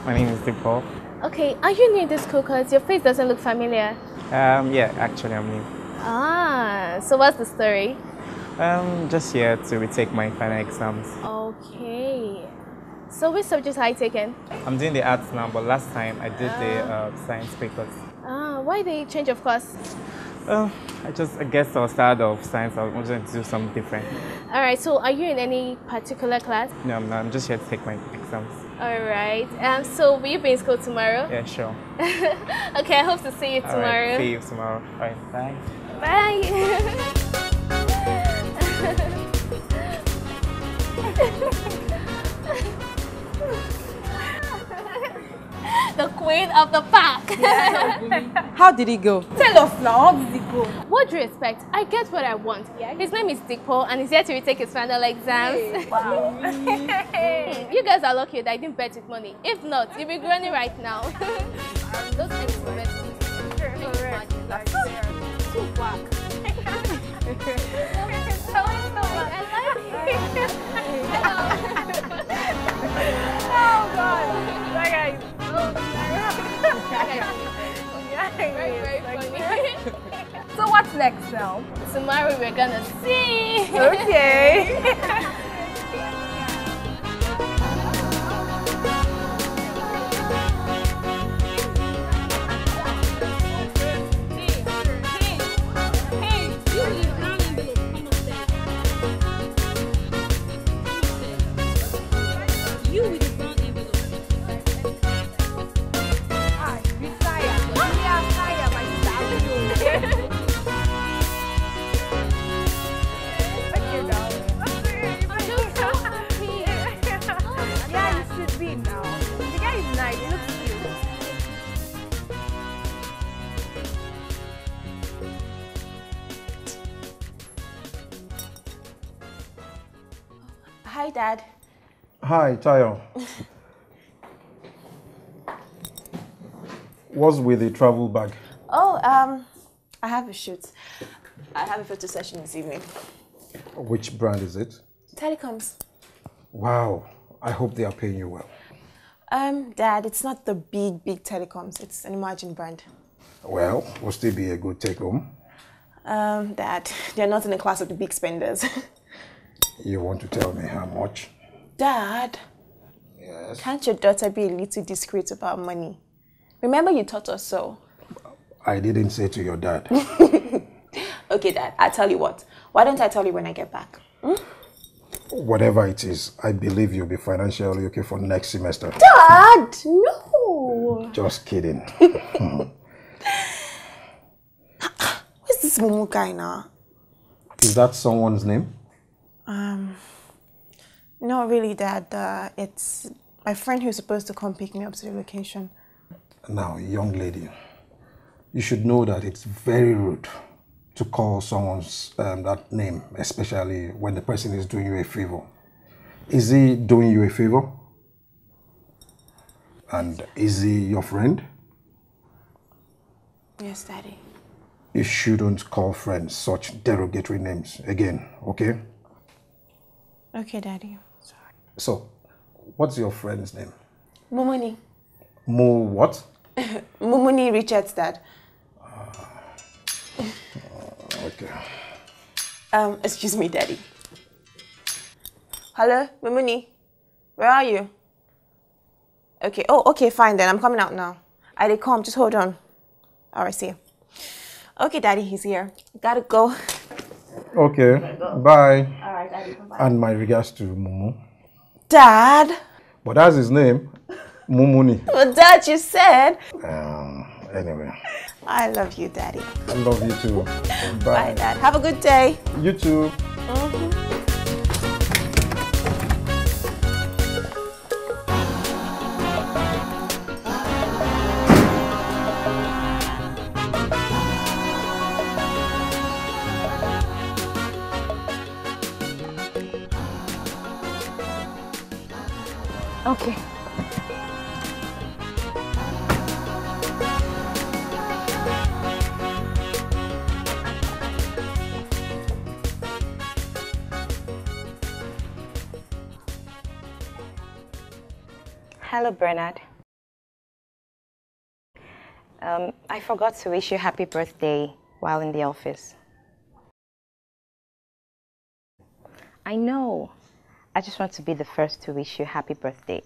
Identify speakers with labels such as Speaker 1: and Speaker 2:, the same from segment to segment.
Speaker 1: My name is Dipol.
Speaker 2: Okay, are you new in this school? Because your face doesn't look familiar.
Speaker 1: Yeah, actually I'm new.
Speaker 2: Ah, so what's the story?
Speaker 1: Just here to retake my final exams.
Speaker 2: Okay. So which subjects are you taking?
Speaker 1: I'm doing the arts now, but last time I did the science papers.
Speaker 2: Why the change of course?
Speaker 1: I guess I was tired of science. I wanted to do something different.
Speaker 2: Alright, so are you in any particular class?
Speaker 1: No, I'm just here to take my exams.
Speaker 2: Alright, so will you be in school tomorrow?
Speaker 1: Yeah, sure.
Speaker 2: Okay, I hope to see you tomorrow.
Speaker 1: Alright, see you tomorrow. Alright, bye.
Speaker 2: Bye. The queen of the pack.
Speaker 3: Yeah. How did it go?
Speaker 4: Tell us now, how did it go?
Speaker 2: What do you expect? I get what I want. Yeah. His name is Dikpo and he's here to retake his final exams.
Speaker 4: Hey, wow.
Speaker 2: You guys are lucky that I didn't bet with money. If not, you'll be grinding right now. Those instruments.
Speaker 4: Correct. Like they're too whack. Oh God. That guy is
Speaker 2: very funny.
Speaker 4: So what's next now?
Speaker 2: Tomorrow we're gonna see.
Speaker 4: Okay.
Speaker 2: Hi, Dad.
Speaker 5: Hi, Tayo. What's with the travel bag?
Speaker 6: Oh, I have a shoot. I have a photo session this evening.
Speaker 5: Which brand is it?
Speaker 6: Telecoms.
Speaker 5: Wow, I hope they are paying you well.
Speaker 6: Dad, it's not the big telecoms. It's an emerging brand.
Speaker 5: Well, will still be a good take home.
Speaker 6: Dad, they're not in the class of the big spenders.
Speaker 5: You want to tell me how much?
Speaker 6: Dad?
Speaker 5: Yes?
Speaker 6: Can't your daughter be a little discreet about money? Remember you taught us so.
Speaker 5: I didn't say to your dad.
Speaker 6: Okay, Dad, I'll tell you what. Why don't I tell you when I get back? Hmm?
Speaker 5: Whatever it is, I believe you'll be financially okay for next semester.
Speaker 6: Dad, no.
Speaker 5: Just kidding.
Speaker 6: Where's this Momo guy now?
Speaker 5: Is that someone's name?
Speaker 6: Not really, Dad. It's my friend who's supposed to come pick me up to the location.
Speaker 5: Now, young lady, you should know that it's very rude to call someone's that name, especially when the person is doing you a favor. Is he doing you a favor? And is he your friend?
Speaker 6: Yes, Daddy.
Speaker 5: You shouldn't call friends such derogatory names again, okay?
Speaker 6: Okay, Daddy. Sorry.
Speaker 5: So, what's your friend's name?
Speaker 6: Mumuni.
Speaker 5: Mo what?
Speaker 6: Mumuni Richards, Dad.
Speaker 5: Okay.
Speaker 6: Excuse me, Daddy. Hello, Mumuni. Where are you? Okay. Oh, okay, fine then. I'm coming out now. I did come. Just hold on. All right, see you. Okay, Daddy, he's here. Gotta go.
Speaker 5: Okay, bye.
Speaker 6: All right, Daddy, bye-bye.
Speaker 5: And my regards to Mumu.
Speaker 6: Dad?
Speaker 5: But that's his name, Mumuni.
Speaker 6: Well, Dad, you said.
Speaker 5: Anyway.
Speaker 6: I love you, Daddy.
Speaker 5: I love you too.
Speaker 6: Bye, Dad. Have a good day.
Speaker 5: You too.
Speaker 7: Okay. Hello, Bernard. I forgot to wish you happy birthday while in the office. I know. I just want to be the first to wish you happy birthday.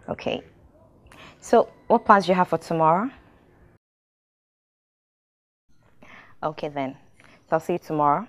Speaker 7: Okay. So, what plans do you have for tomorrow? Okay then. So I'll see you tomorrow.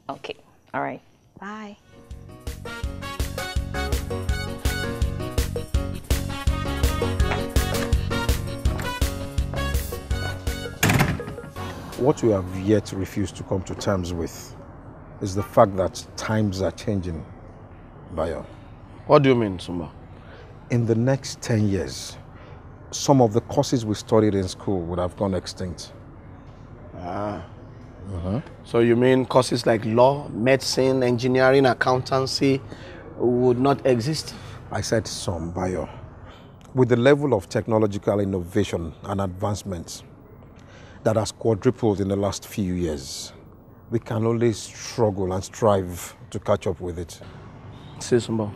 Speaker 7: Okay. All right. Bye.
Speaker 5: What we have yet refused to come to terms with is the fact that times are changing, Bayo.
Speaker 8: What do you mean, Sumbo?
Speaker 5: In the next 10 years, some of the courses we studied in school would have gone extinct.
Speaker 8: So you mean courses like law, medicine, engineering, accountancy would not exist?
Speaker 5: I said some, Bayo. With the level of technological innovation and advancement that has quadrupled in the last few years, we can only struggle and strive to catch up with it.
Speaker 8: See, Sumbo,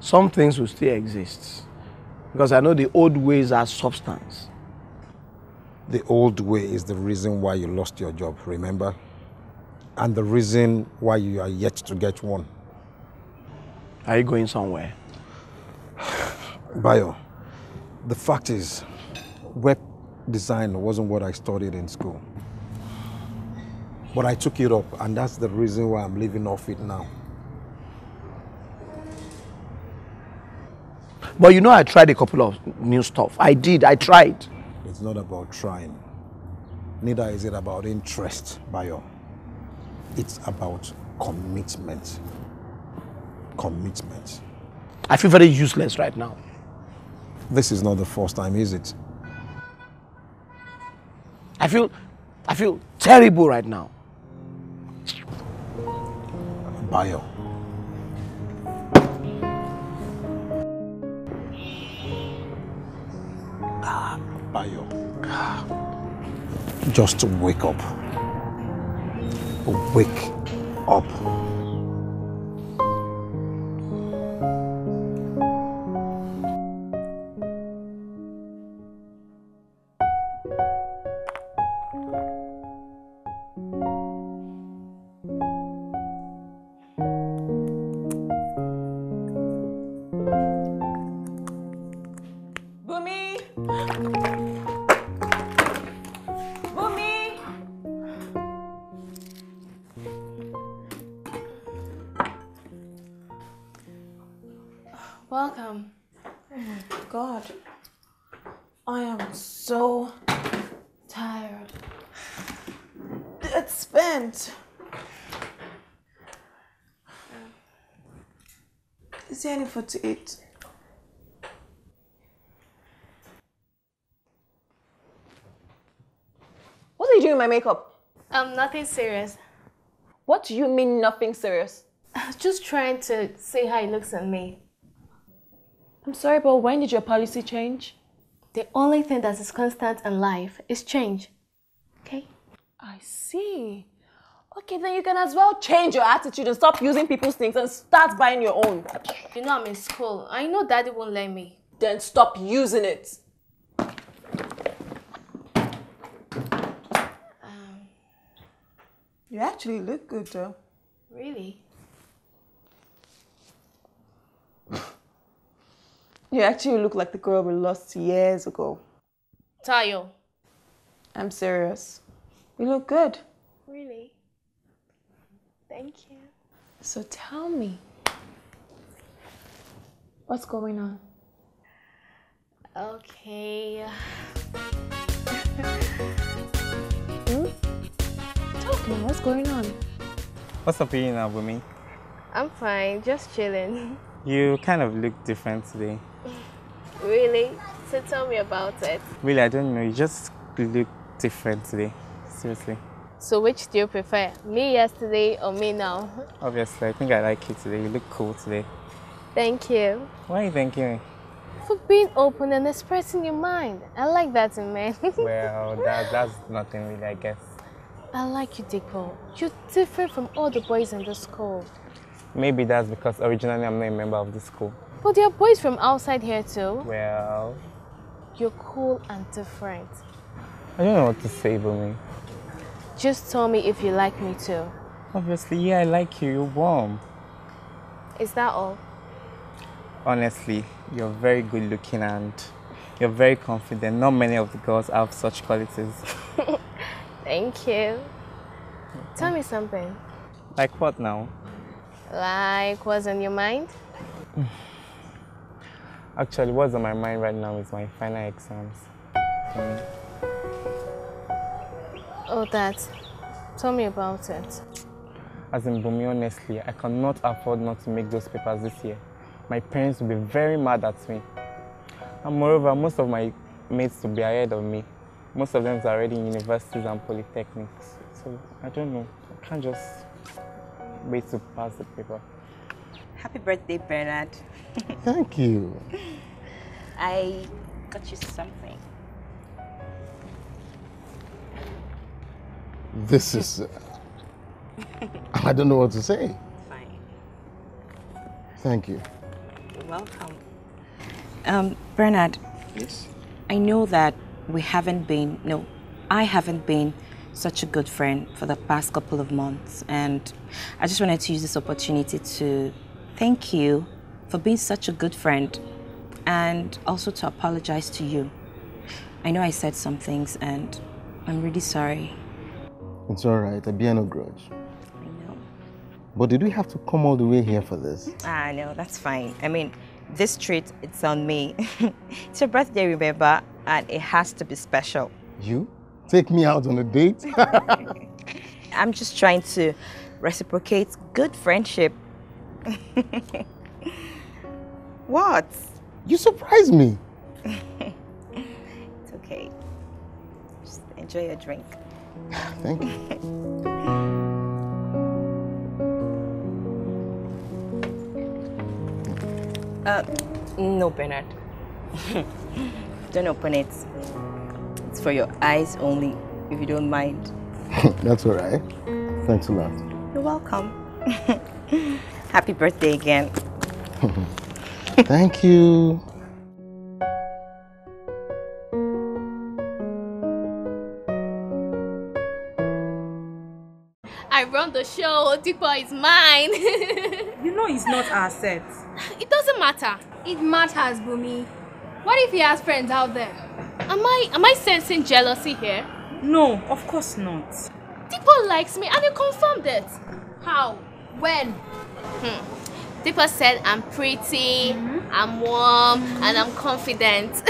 Speaker 8: some things will still exist because I know the old ways are substance.
Speaker 5: The old way is the reason why you lost your job, remember? And the reason why you are yet to get one.
Speaker 8: Are you going somewhere?
Speaker 5: Bayo, the fact is, web design wasn't what I studied in school. But I took it up, and that's the reason why I'm living off it now.
Speaker 8: But you know I tried a couple of new stuff. I tried.
Speaker 5: It's not about trying. Neither is it about interest, Bayo. It's about commitment. Commitment.
Speaker 8: I feel very useless right now.
Speaker 5: This is not the first time, is it?
Speaker 8: I feel terrible right now.
Speaker 5: Bayo. Bayo. Just wake up. Wake up.
Speaker 2: Welcome.
Speaker 6: Oh my God. I am so tired. It's spent. Is there any food to eat? What are you doing with my makeup?
Speaker 2: Nothing serious.
Speaker 6: What do you mean nothing serious?
Speaker 2: I was just trying to see how it looks on me.
Speaker 6: I'm sorry, but when did your policy change?
Speaker 2: The only thing that is constant in life is change. Okay?
Speaker 6: I see. Okay, then you can as well change your attitude and stop using people's things and start buying your own.
Speaker 2: You know I'm in school. I know Daddy won't let me.
Speaker 6: Then stop using it. You actually look good though.
Speaker 2: Really?
Speaker 6: You actually look like the girl we lost years ago.
Speaker 2: Tayo.
Speaker 6: I'm serious. You look good.
Speaker 2: Really? Thank you.
Speaker 6: So tell me, what's going on?
Speaker 2: Okay.
Speaker 6: Talk now, what's going on?
Speaker 1: What's up with you now, Bumi?
Speaker 2: I'm fine, just chilling.
Speaker 1: You kind of look different today.
Speaker 2: Really? So tell me about it.
Speaker 1: Really, I don't know. You just look different today. Seriously.
Speaker 2: So which do you prefer? Me yesterday or me now?
Speaker 1: Obviously, I think I like you today. You look cool today.
Speaker 2: Thank you.
Speaker 1: Why are you thanking me?
Speaker 2: For being open and expressing your mind. I like that in men.
Speaker 1: Well, that's nothing really, I guess.
Speaker 2: I like you, Dipo. You're different from all the boys in the school.
Speaker 1: Maybe that's because originally I'm not a member of the school.
Speaker 2: But there are boys from outside here too.
Speaker 1: Well,
Speaker 2: You're cool and different.
Speaker 1: I don't know what to say, Bumi.
Speaker 2: Just tell me if you like me too.
Speaker 1: Obviously, yeah, I like you. You're warm.
Speaker 2: Is that all?
Speaker 1: Honestly, you're very good looking and you're very confident. Not many of the girls have such qualities.
Speaker 2: Thank you. Tell me something.
Speaker 1: Like what now?
Speaker 2: Like what's on your mind?
Speaker 1: Actually, what's on my mind right now is my final exams.
Speaker 2: Oh, that. Tell me about it.
Speaker 1: As in, Bumi, honestly, I cannot afford not to make those papers this year. My parents will be very mad at me. And moreover, most of my mates will be ahead of me. Most of them are already in universities and polytechnics. So, I don't know. I can't just wait to pass the paper.
Speaker 7: Happy birthday, Bernard.
Speaker 8: Thank you.
Speaker 7: I got you something.
Speaker 8: This is... I don't know what to say.
Speaker 7: Fine.
Speaker 8: Thank you.
Speaker 7: You're welcome. Bernard.
Speaker 8: Yes?
Speaker 7: I know that I haven't been such a good friend for the past couple of months, and I just wanted to use this opportunity to thank you for being such a good friend and also to apologize to you. I know I said some things and I'm really sorry.
Speaker 8: It's all right. I bear no grudge.
Speaker 7: I know.
Speaker 8: But did we have to come all the way here for this?
Speaker 7: No, that's fine. I mean, this treat, it's on me. It's your birthday, remember, and it has to be special.
Speaker 8: You? Take me out on a date?
Speaker 7: I'm just trying to reciprocate good friendship. What?
Speaker 8: You surprised me.
Speaker 7: It's okay. Just enjoy your drink.
Speaker 8: Thank you.
Speaker 7: No, Bernard. Don't open it. It's for your eyes only, if you don't mind.
Speaker 8: That's all right. Thanks a lot.
Speaker 7: You're welcome. Happy birthday again.
Speaker 8: Thank you.
Speaker 2: I run the show. Dipo is mine.
Speaker 3: You know it's not our set.
Speaker 2: It doesn't matter.
Speaker 4: It matters, Bumi. What if he has friends out there?
Speaker 2: Am I sensing jealousy here?
Speaker 3: No, of course not.
Speaker 2: Dipo likes me and you confirmed it.
Speaker 4: How? When?
Speaker 2: Dipo said I'm pretty, I'm warm, and I'm confident.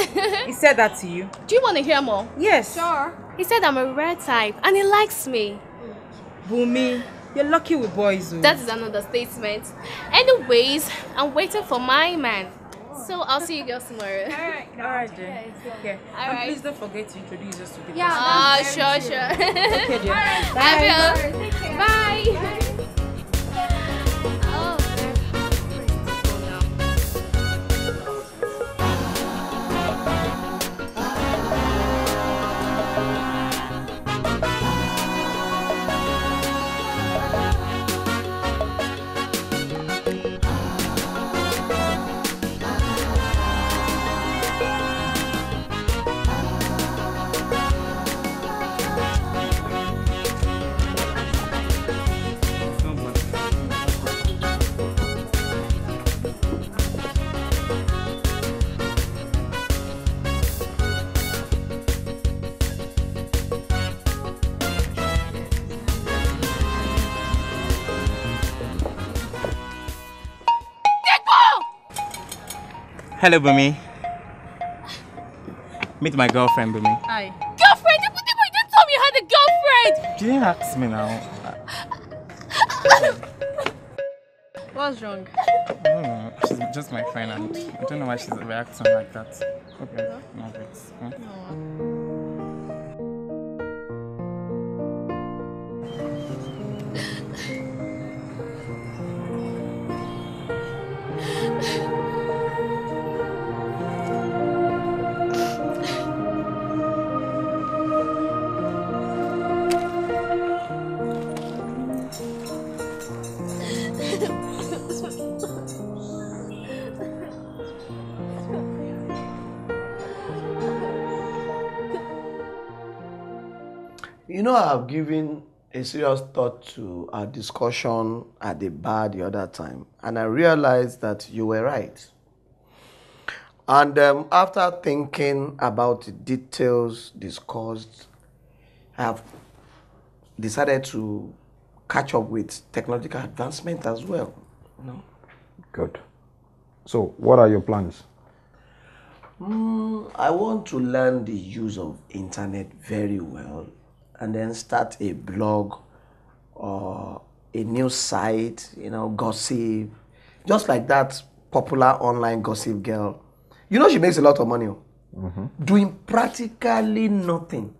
Speaker 3: He said that to you?
Speaker 2: Do you want to hear more?
Speaker 3: Yes.
Speaker 4: Sure.
Speaker 2: He said I'm a rare type and he likes me.
Speaker 3: Bumi, you're lucky with boys.
Speaker 2: That is an understatement. Anyways, I'm waiting for my man. So I'll see you girls tomorrow.
Speaker 3: Alright, then. Take care.
Speaker 2: All
Speaker 3: And
Speaker 2: right.
Speaker 3: please don't forget to introduce us to the
Speaker 4: Yeah.
Speaker 3: person.
Speaker 2: Sure.
Speaker 3: Okay, dear.
Speaker 2: I will. Bye. Oh.
Speaker 1: Hello, Bumi. Meet my girlfriend, Bumi.
Speaker 2: Hi. Girlfriend? You didn't tell me you had a girlfriend!
Speaker 1: You didn't ask me now.
Speaker 2: What's wrong?
Speaker 1: I don't know. She's just my friend and I don't know why she's reacting like that. Okay, no, wait.
Speaker 8: You know, I've given a serious thought to our discussion at the bar the other time, and I realized that you were right. And after thinking about the details discussed, I have decided to catch up with technological advancement as well. You know?
Speaker 5: Good. So, what are your plans?
Speaker 8: I want to learn the use of internet very well and then start a blog or a news site, you know, gossip, just like that popular online gossip girl. You know, she makes a lot of money doing practically nothing,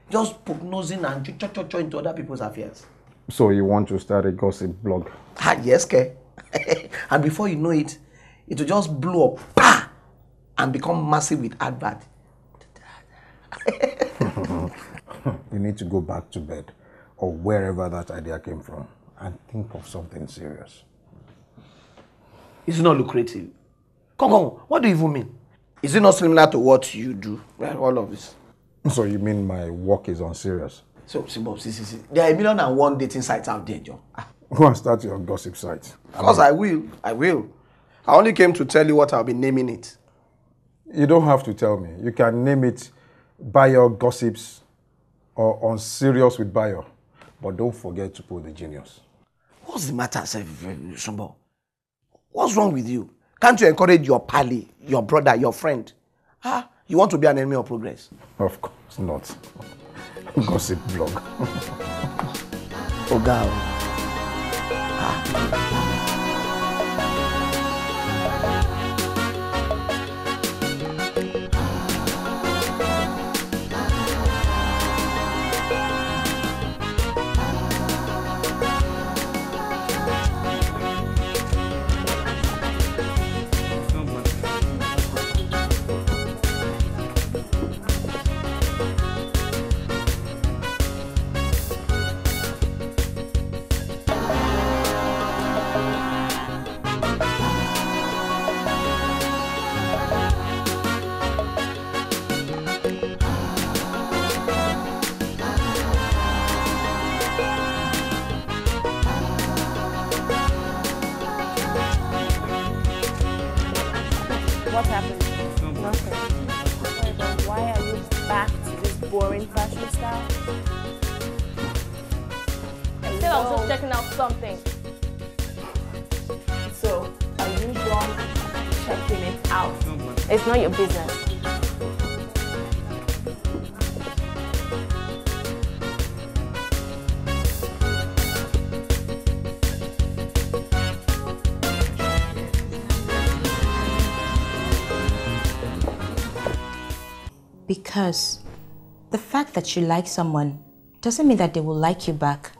Speaker 8: just prognosing and into other people's affairs.
Speaker 5: So, you want to start a gossip blog?
Speaker 8: Yes, Ke. And before you know it, it will just blow up, bah, and become massive with advert.
Speaker 5: You need to go back to bed or wherever that idea came from and think of something serious.
Speaker 8: It's not lucrative. Come on, what do you even mean? Is it not similar to what you do? Right, all of this.
Speaker 5: So you mean my work is unserious?
Speaker 8: So, Sumbo, see. There are 1,000,001 dating sites out there, John.
Speaker 5: Go and start your gossip site.
Speaker 8: Because I will. I only came to tell you what I'll be naming it.
Speaker 5: You don't have to tell me. You can name it Bio Gossips or Unserious with Bio. But don't forget to put the genius.
Speaker 8: What's the matter, Sumbo? What's wrong with you? Can't you encourage your pally, your brother, your friend? You want to be an enemy of progress?
Speaker 5: Of course not. Gossip blog.
Speaker 8: Oh, God.
Speaker 6: What happened? Nothing. Sorry, but why are you back to this boring fashion style?
Speaker 2: I said I was just checking out something.
Speaker 6: So, are you done checking it out? It's not your business.
Speaker 7: Because the fact that you like someone doesn't mean that they will like you back.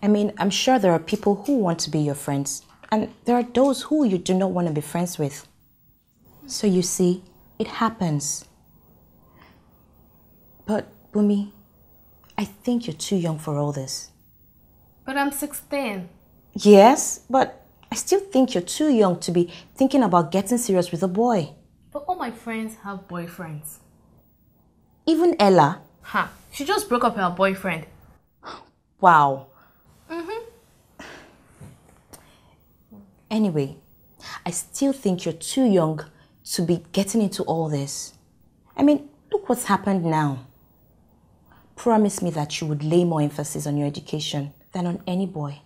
Speaker 7: I mean, I'm sure there are people who want to be your friends, and there are those who you do not want to be friends with. So you see, it happens. But, Bumi, I think you're too young for all this.
Speaker 2: But I'm 16.
Speaker 7: Yes, but I still think you're too young to be thinking about getting serious with a boy.
Speaker 2: But all my friends have boyfriends.
Speaker 7: Even Ella.
Speaker 2: She just broke up with her boyfriend.
Speaker 7: Wow. Anyway, I still think you're too young to be getting into all this. I mean, look what's happened now. Promise me that you would lay more emphasis on your education than on any boy.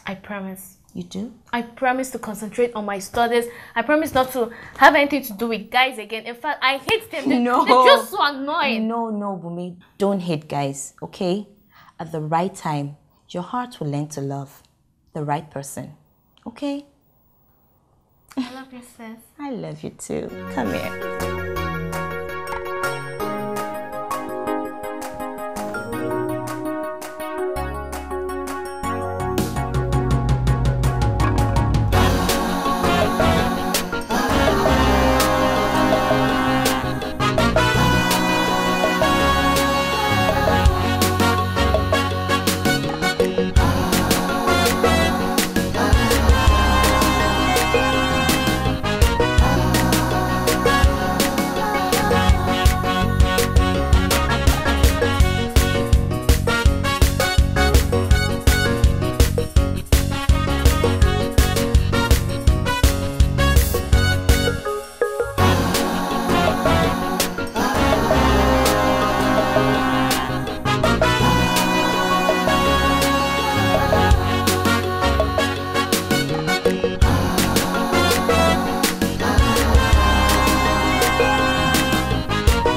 Speaker 2: I promise.
Speaker 7: You do?
Speaker 2: I promise to concentrate on my studies. I promise not to have anything to do with guys again. In fact, I hate them.
Speaker 7: No.
Speaker 2: They're just so annoying.
Speaker 7: No, Bumi. Don't hate guys, okay? At the right time, your heart will learn to love the right person, okay?
Speaker 2: I love you, sis.
Speaker 7: I love you too. Come here.